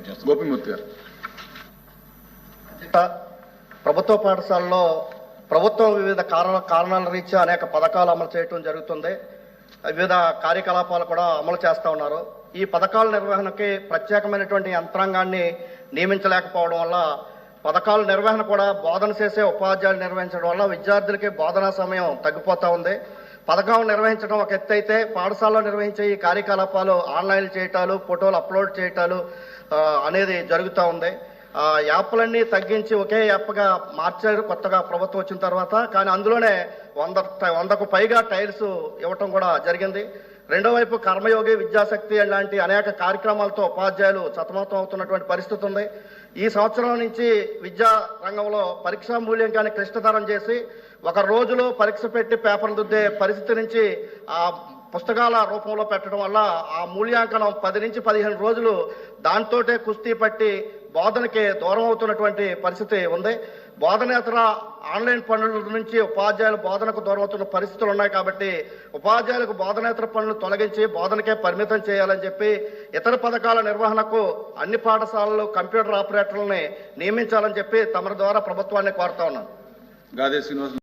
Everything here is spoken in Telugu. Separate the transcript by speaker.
Speaker 1: చేస్తాం. గోపిమూర్తి గారు.
Speaker 2: ప్రభుత్వ పాఠశాలలో ప్రభుత్వం వివిధ కారణాల రీత్యా అనేక పథకాలు అమలు చేయడం జరుగుతుంది. వివిధ కార్యకలాపాలు కూడా అమలు చేస్తూ ఉన్నారు. ఈ పథకాల నిర్వహణకి ప్రత్యేకమైనటువంటి యంత్రాంగాన్ని నియమించలేకపోవడం వల్ల పథకాల నిర్వహణ కూడా బోధన చేసే ఉపాధ్యాయులు నిర్వహించడం వల్ల విద్యార్థులకి బోధనా సమయం తగ్గిపోతూ ఉంది. పథకం నిర్వహించడం ఒక ఎత్తు అయితే పాఠశాలలో నిర్వహించే ఈ కార్యకలాపాలు ఆన్లైన్ చేయటాలు, ఫోటోలు అప్లోడ్ చేయటాలు అనేది జరుగుతూ ఉంది. యాప్లన్నీ తగ్గించి ఒకే యాప్గా మార్చారు కొత్తగా ప్రభుత్వం వచ్చిన తర్వాత. కానీ అందులోనే 100కు పైగా టైల్స్ ఇవ్వటం కూడా జరిగింది. రెండో వైపు కర్మయోగి, విద్యాశక్తి లాంటి అనేక కార్యక్రమాలతో ఉపాధ్యాయులు సతమతం అవుతున్నటువంటి పరిస్థితి ఉంది. ఈ సంవత్సరం నుంచి విద్యా రంగంలో పరీక్షా మూల్యాంకాన్ని క్లిష్టతరం చేసి ఒక రోజులో పరీక్ష పెట్టి పేపర్లు దిద్దే పరిస్థితి నుంచి ఆ పుస్తకాల రూపంలో పెట్టడం వల్ల ఆ మూల్యాంకనం 10 నుంచి 15 రోజులు దాంతోటే కుస్తీ పట్టి బోధనకి దూరం అవుతున్నటువంటి పరిస్థితి ఉంది. బోధనేతర ఆన్లైన్ పనుల నుంచి ఉపాధ్యాయులు బోధనకు దూరం అవుతున్న పరిస్థితులు ఉన్నాయి. కాబట్టి ఉపాధ్యాయులకు బోధనేతర పనులు తొలగించి బోధనకే పరిమితం చేయాలని చెప్పి ఇతర పథకాల నిర్వహణకు అన్ని పాఠశాలలు కంప్యూటర్ ఆపరేటర్లని నియమించాలని చెప్పి తమ ద్వారా ప్రభుత్వాన్ని కోరుతా ఉన్నాను.
Speaker 1: గాదే శ్రీనివాస్.